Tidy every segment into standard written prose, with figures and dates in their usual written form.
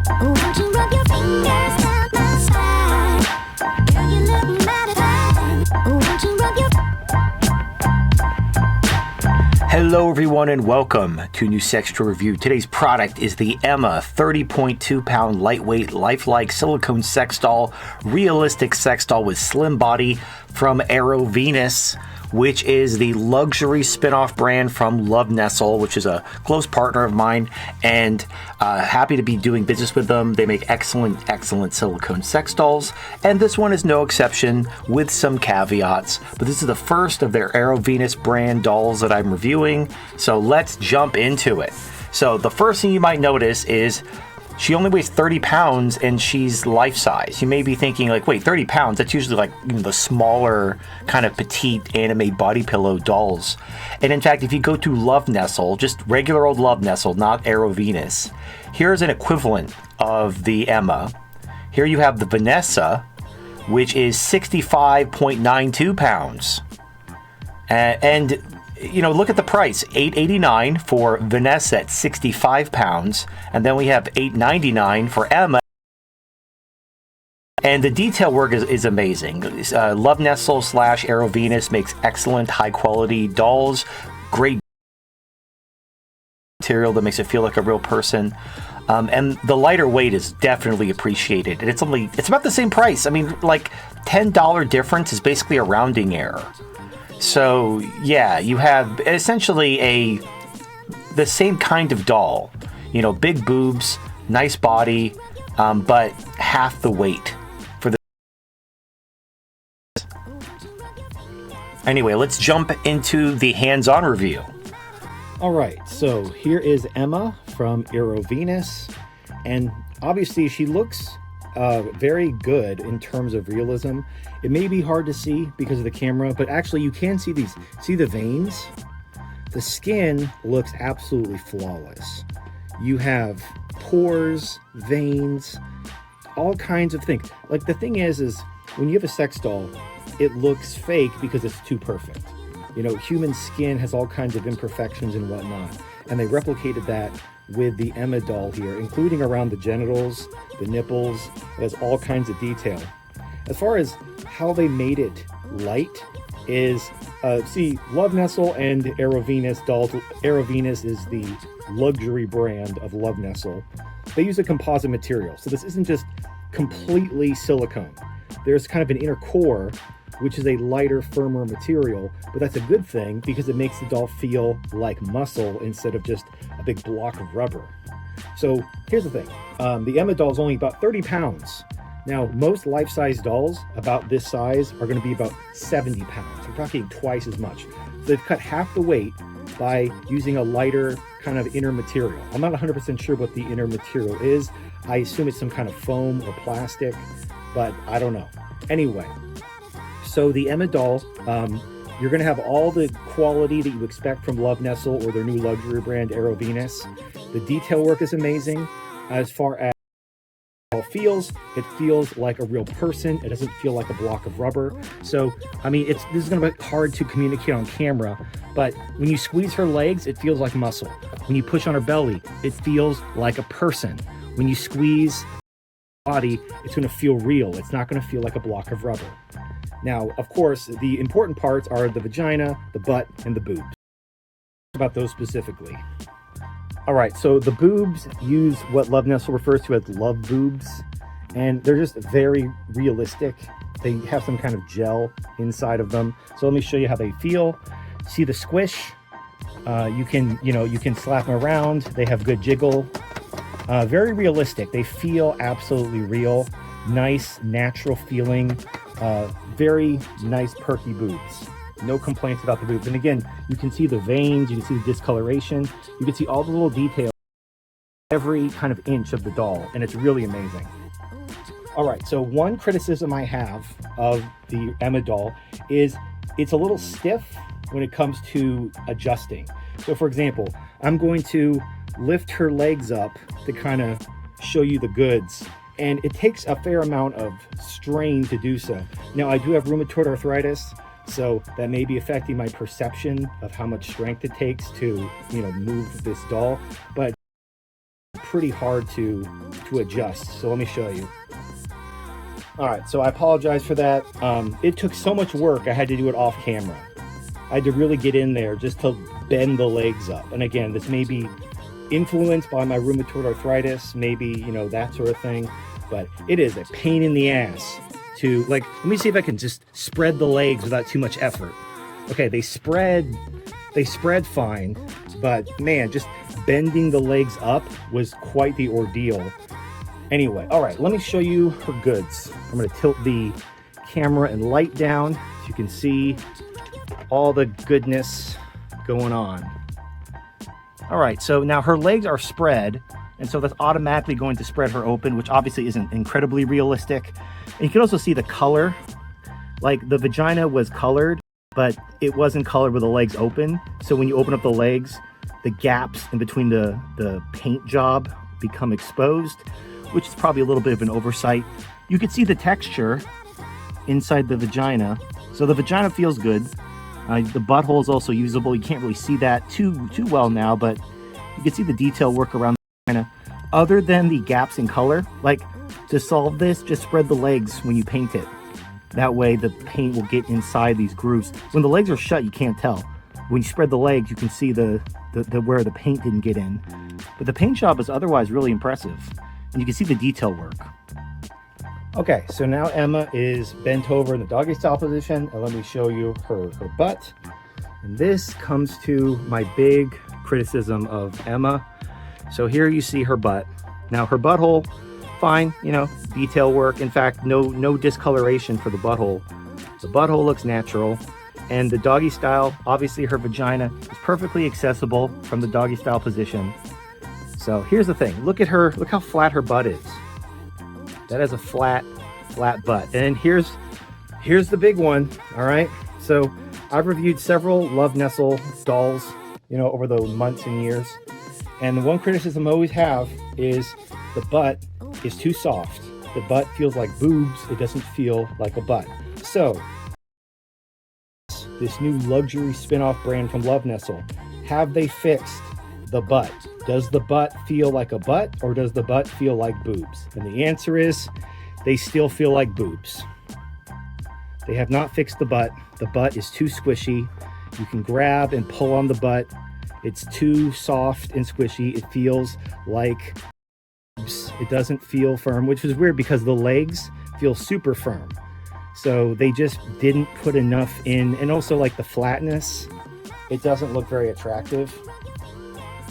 Oh, won't you rub your fingers down my spine? Girl, you look mighty fine. Oh, won't you rub your... Hello everyone and welcome to a new Sextra Review. Today's product is the Emma 30.2 pound lightweight lifelike silicone sex doll, realistic sex doll with slim body from Erovenus, which is the luxury spin-off brand from LoveNestle, which is a close partner of mine, and happy to be doing business with them. They make excellent silicone sex dolls, and this one is no exception with some caveats, but this is the first of their Erovenus brand dolls that I'm reviewing, so let's jump into it. So the first thing you might notice is she only weighs 30 pounds and she's life size. You may be thinking like, wait, 30 pounds? That's usually like, you know, the smaller kind of petite anime body pillow dolls. And in fact, if you go to LoveNestle, just regular old LoveNestle, not Erovenus, here's an equivalent of the Emma. Here you have the Vanessa, which is 65.92 pounds. And you know, look at the price, $8.89 for Vanessa at 65 pounds, and then we have $8.99 for Emma. And the detail work is amazing. LoveNestle / Erovenus makes excellent high-quality dolls, great material that makes it feel like a real person. And the lighter weight is definitely appreciated. And it's about the same price. I mean, like $10 difference is basically a rounding error. So yeah, you have essentially the same kind of doll, you know, big boobs, nice body, but half the weight for the... Anyway, let's jump into the hands-on review. All right, so here is Emma from Erovenus, and obviously she looks very good in terms of realism. It may be hard to see because of the camera, but actually you can see the veins. The skin looks absolutely flawless. You have pores, veins, all kinds of things. Like the thing is when you have a sex doll, it looks fake because it's too perfect. You know, human skin has all kinds of imperfections and whatnot, and they replicated that with the Emma doll here, including around the genitals, the nipples. It has all kinds of detail. As far as how they made it light is, see, LoveNestle and Erovenus dolls. Erovenus is the luxury brand of LoveNestle. They use a composite material, so this isn't just completely silicone. There's kind of an inner core, which is a lighter, firmer material, but that's a good thing because it makes the doll feel like muscle instead of just a big block of rubber. So here's the thing. The Emma doll is only about 30 pounds. Now, most life-size dolls about this size are going to be about 70 pounds. We're talking twice as much. So they've cut half the weight by using a lighter kind of inner material. I'm not 100% sure what the inner material is. I assume it's some kind of foam or plastic, but I don't know. Anyway, so the Emma doll, you're going to have all the quality that you expect from LoveNestle or their new luxury brand, Erovenus. The detail work is amazing. As far as it feels like a real person. It doesn't feel like a block of rubber. So, I mean, this is going to be hard to communicate on camera, but when you squeeze her legs, it feels like muscle. When you push on her belly, it feels like a person. When you squeeze her body, it's going to feel real. It's not going to feel like a block of rubber. Now, of course, the important parts are the vagina, the butt, and the boobs. About those specifically. All right, so the boobs use what LoveNestle refers to as love boobs, and they're just very realistic. They have some kind of gel inside of them. So let me show you how they feel. See the squish? You can slap them around. They have good jiggle. Very realistic. They feel absolutely real. Nice, natural feeling. Very nice, perky boobs. No complaints about the boobs. And again, you can see the veins, you can see the discoloration, you can see all the little details, every kind of inch of the doll, and it's really amazing. All right, so one criticism I have of the Emma doll is it's a little stiff when it comes to adjusting. So for example, I'm going to lift her legs up to kind of show you the goods, and it takes a fair amount of strain to do so. Now, I do have rheumatoid arthritis, so that may be affecting my perception of how much strength it takes to, move this doll, but it's pretty hard to to adjust. So let me show you. All right, so I apologize for that. It took so much work, I had to do it off camera. I had to really get in there just to bend the legs up. And again, this may be influenced by my rheumatoid arthritis, maybe, you know, that sort of thing. But it is a pain in the ass to, like, let me see if I can just spread the legs without too much effort. Okay, they spread fine, but man, just bending the legs up was quite the ordeal. Anyway, all right, let me show you her goods. I'm gonna tilt the camera and light down so you can see all the goodness going on. All right, so now her legs are spread, and so that's automatically going to spread her open, which obviously isn't incredibly realistic. And you can also see the color. Like, the vagina was colored, but it wasn't colored with the legs open. So when you open up the legs, the gaps in between the paint job become exposed, which is probably a little bit of an oversight. You can see the texture inside the vagina. So the vagina feels good. The butthole is also usable. You can't really see that too well now, but you can see the detail work around the vagina. Other than the gaps in color, like, to solve this, just spread the legs when you paint it. That way the paint will get inside these grooves. When the legs are shut, you can't tell. When you spread the legs, you can see the where the paint didn't get in. But the paint job is otherwise really impressive. And you can see the detail work. Okay, so now Emma is bent over in the doggy style position, and let me show you her butt. And this comes to my big criticism of Emma. So here you see her butt. Now her butthole, fine, you know, detail work. In fact, no discoloration for the butthole. The butthole looks natural. And the doggy style, obviously her vagina is perfectly accessible from the doggy style position. So here's the thing, look at her, look how flat her butt is. That is a flat butt. And here's the big one, all right? So I've reviewed several LoveNestle dolls, you know, over the months and years. And the one criticism I always have is the butt is too soft. The butt feels like boobs, it doesn't feel like a butt. So, this new luxury spin-off brand from LoveNestle, have they fixed the butt? Does the butt feel like a butt, or does the butt feel like boobs? And the answer is, they still feel like boobs. They have not fixed the butt. The butt is too squishy. You can grab and pull on the butt. It's too soft and squishy. It feels like boobs. It doesn't feel firm, which is weird because the legs feel super firm. So they just didn't put enough in. And also, like, the flatness, it doesn't look very attractive.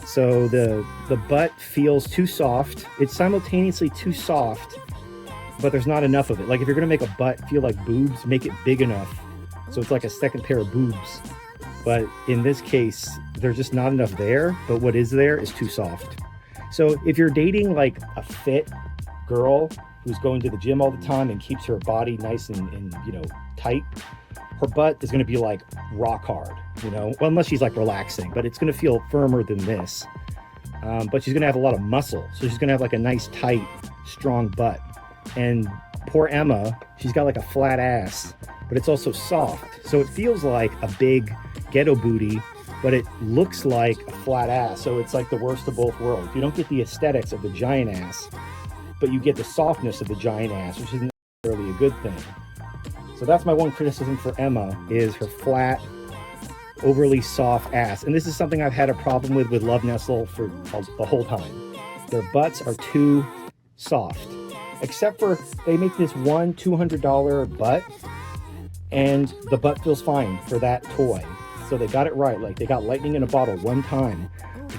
So the butt feels too soft. It's simultaneously too soft, but there's not enough of it. Like, if you're gonna make a butt feel like boobs, make it big enough so it's like a second pair of boobs. But in this case, there's just not enough there, but what is there is too soft. So if you're dating like a fit girl who's going to the gym all the time and keeps her body nice and you know, tight, her butt is going to be like rock hard, you know, well, unless she's like relaxing, but it's going to feel firmer than this. But she's going to have a lot of muscle. So she's going to have like a nice, tight, strong butt. And poor Emma, she's got like a flat ass, but it's also soft. So it feels like a big ghetto booty, but it looks like a flat ass. So it's like the worst of both worlds. You don't get the aesthetics of the giant ass, but you get the softness of the giant ass, which isn't necessarily a good thing. So that's my one criticism for Emma, is her flat, overly soft ass. And this is something I've had a problem with LoveNestle for the whole time. Their butts are too soft. Except for they make this one $200 butt, and the butt feels fine for that toy. So they got it right. Like, they got lightning in a bottle one time.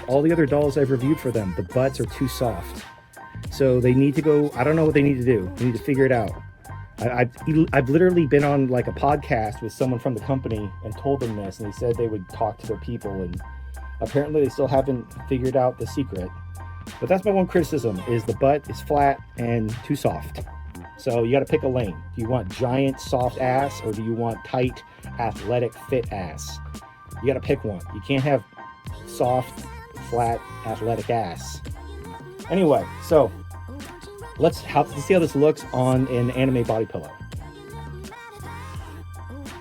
All the other dolls I've reviewed for them, the butts are too soft. So they need to go, I don't know what they need to do. They need to figure it out. I've literally been on like a podcast with someone from the company and told them this, and they said they would talk to their people, and apparently they still haven't figured out the secret. But that's my one criticism, is the butt is flat and too soft. So you got to pick a lane. Do you want giant soft ass, or do you want tight athletic fit ass? You got to pick one. You can't have soft, flat, athletic ass. Anyway, so let's see how this looks on an anime body pillow.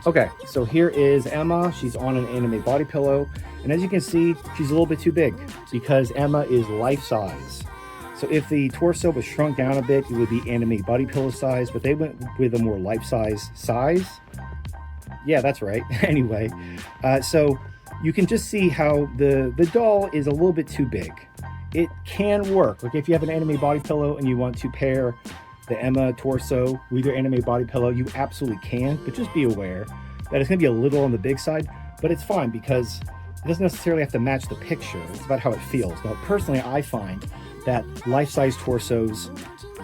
Okay, so here is Emma. She's on an anime body pillow. And as you can see, she's a little bit too big because Emma is life size. So if the torso was shrunk down a bit, it would be Anime body pillow size, but they went with a more life-size size. Yeah, that's right. Anyway, so you can just see how the doll is a little bit too big. It can work. Like if you have an Anime body pillow and you want to pair the Emma torso with your Anime body pillow, you absolutely can, but just be aware that it's gonna be a little on the big side, but it's fine because it doesn't necessarily have to match the picture. It's about how it feels. Now, personally, I find that life-size torsos,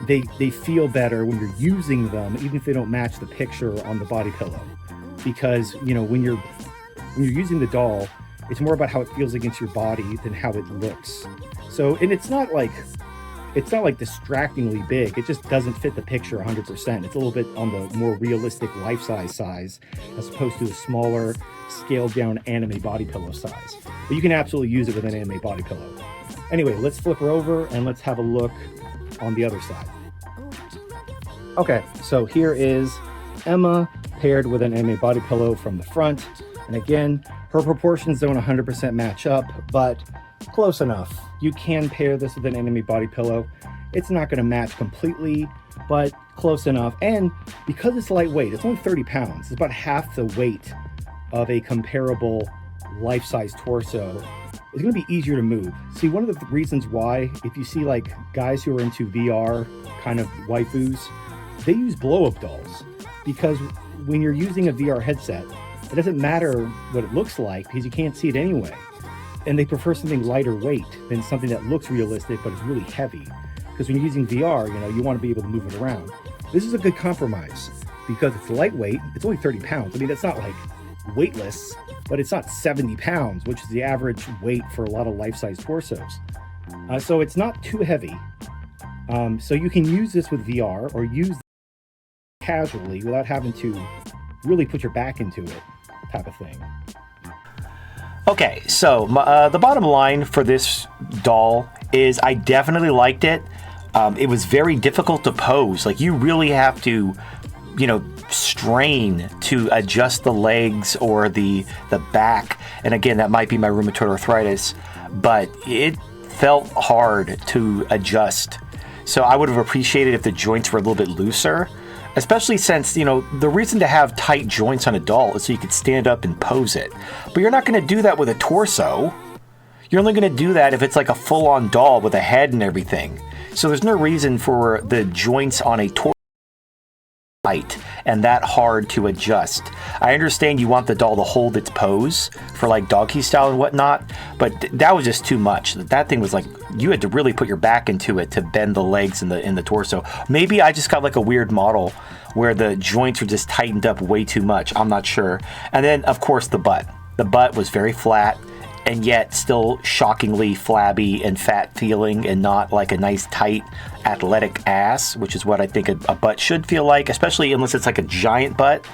they feel better when you're using them, even if they don't match the picture on the body pillow. Because, you know, when you're using the doll, it's more about how it feels against your body than how it looks. So, and it's not like distractingly big. It just doesn't fit the picture 100%. It's a little bit on the more realistic life-size size as opposed to a smaller, scaled-down Anime body pillow size. But you can absolutely use it with an Anime body pillow. Anyway, let's flip her over and let's have a look on the other side. Okay, so here is Emma paired with an Anime body pillow from the front. And again, her proportions don't 100% match up, but close enough. You can pair this with an Anime body pillow. It's not going to match completely, but close enough. And because it's lightweight, it's only 30 pounds. It's about half the weight of a comparable life-size torso. It's going to be easier to move. See, one of the reasons why, if you see like guys who are into VR kind of waifus, they use blow-up dolls, because when you're using a VR headset, it doesn't matter what it looks like because you can't see it anyway. And they prefer something lighter weight than something that looks realistic but is really heavy. Because when you're using VR, you know, you want to be able to move it around. This is a good compromise because it's lightweight. It's only 30 pounds. I mean, it's not like weightless, but it's not 70 pounds, which is the average weight for a lot of life-size torsos. So it's not too heavy. So you can use this with VR or use it casually without having to really put your back into it, type of thing. Okay, so the bottom line for this doll is I definitely liked it. It was very difficult to pose. Like, you really have to, you know, strain to adjust the legs or the back. And again, that might be my rheumatoid arthritis, but it felt hard to adjust. So I would have appreciated if the joints were a little bit looser, especially since, you know, the reason to have tight joints on a doll is so you could stand up and pose it. But you're not going to do that with a torso. You're only going to do that if it's like a full-on doll with a head and everything. So there's no reason for the joints on a torso tight and that hard to adjust. I understand you want the doll to hold its pose for like doggy style and whatnot, but that was just too much. That thing was like, you had to really put your back into it to bend the legs in the torso. Maybe I just got like a weird model where the joints were just tightened up way too much. I'm not sure. And then of course the butt. The butt was very flat and yet still shockingly flabby and fat feeling, and not like a nice tight athletic ass, which is what I think a butt should feel like, especially unless it's like a giant butt.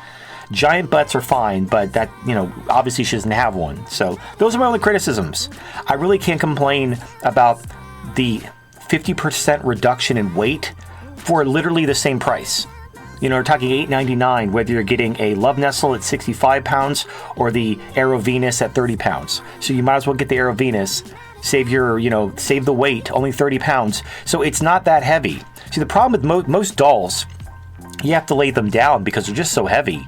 Giant butts are fine, but that, you know, obviously she doesn't have one. So those are my only criticisms. I really can't complain about the 50% reduction in weight for literally the same price. You know, we're talking $8.99, whether you're getting a LoveNestle at 65 pounds or the Erovenus at 30 pounds. So you might as well get the Erovenus, save the weight, only 30 pounds. So it's not that heavy. See, the problem with most dolls, you have to lay them down because they're just so heavy.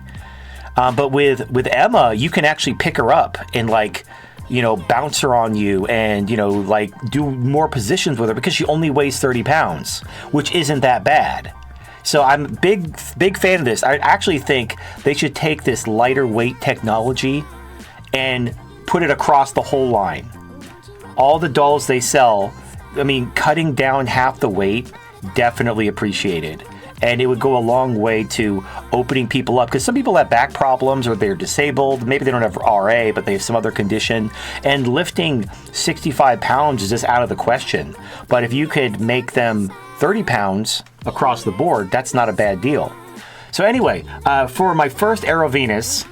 But with Emma, you can actually pick her up and like, you know, bounce her on you and, you know, like do more positions with her because she only weighs 30 pounds, which isn't that bad. So I'm a big fan of this. I actually think they should take this lighter weight technology and put it across the whole line. All the dolls they sell, I mean, cutting down half the weight, definitely appreciated. And it would go a long way to opening people up, because some people have back problems or they're disabled. Maybe they don't have RA, but they have some other condition. And lifting 65 pounds is just out of the question. But if you could make them 30 pounds across the board, that's not a bad deal. So anyway, for my first Erovenus,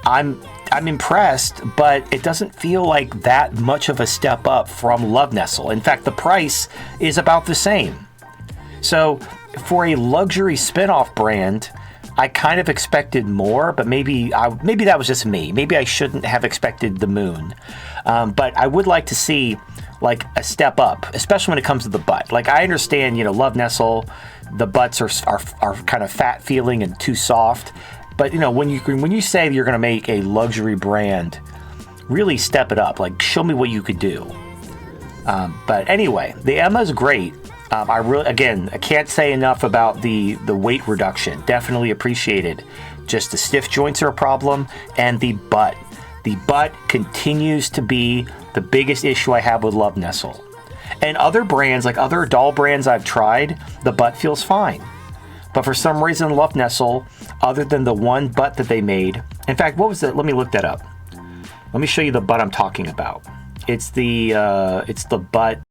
I'm impressed, but it doesn't feel like that much of a step up from LoveNestle. In fact, the price is about the same. So for a luxury spin-off brand, I kind of expected more, but maybe that was just me. Maybe I shouldn't have expected the moon. But I would like to see like a step up, especially when it comes to the butt. Like I understand, you know, LoveNestle, the butts are kind of fat feeling and too soft. But you know, when you say you're going to make a luxury brand, really step it up. Like show me what you could do. But anyway, the Emma is great. I can't say enough about the weight reduction. Definitely appreciated. Just the stiff joints are a problem, and the butt. The butt continues to be the biggest issue I have with LoveNestle. And other brands, like other doll brands I've tried, the butt feels fine. But for some reason, LoveNestle, other than the one butt that they made, in fact, what was it? Let me look that up. Let me show you the butt I'm talking about. It's the butt.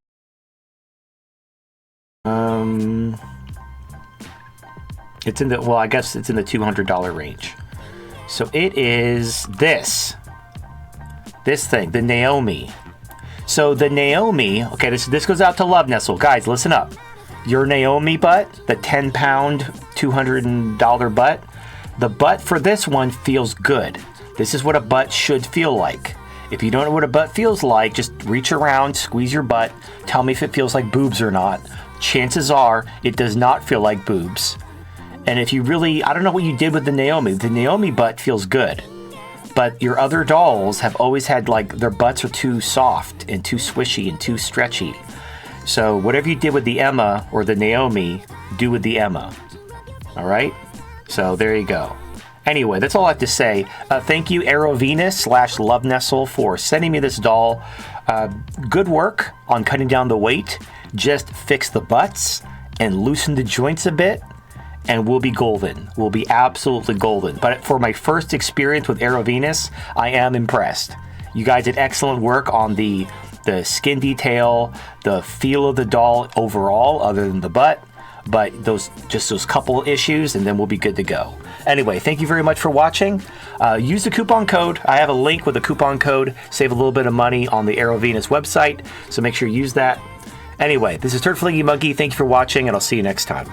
It's in the, well, I guess it's in the $200 range. So it is this thing, the Naomi. So the Naomi, okay, this goes out to LoveNestle. Guys, listen up. Your Naomi butt, the 10-pound, $200 butt, the butt for this one feels good. This is what a butt should feel like. If you don't know what a butt feels like, just reach around, squeeze your butt, tell me if it feels like boobs or not. Chances are it does not feel like boobs. And if you really, I don't know what you did with the Naomi butt feels good. But your other dolls have always had, like, their butts are too soft and too swishy and too stretchy. So whatever you did with the Emma or the Naomi, do with the Emma. All right? So there you go. Anyway, that's all I have to say. Thank you, Erovenus / LoveNestle, for sending me this doll. Good work on cutting down the weight. Just fix the butts and loosen the joints a bit, and we'll be golden. We'll be absolutely golden. But for my first experience with Erovenus, I am impressed. You guys did excellent work on the skin detail, the feel of the doll overall, other than the butt. But those couple issues, and then we'll be good to go. Anyway, thank you very much for watching. Use the coupon code. I have a link with the coupon code. Save a little bit of money on the Erovenus website, so make sure you use that. Anyway, this is Turd Flingy Monkey. Thank you for watching, and I'll see you next time.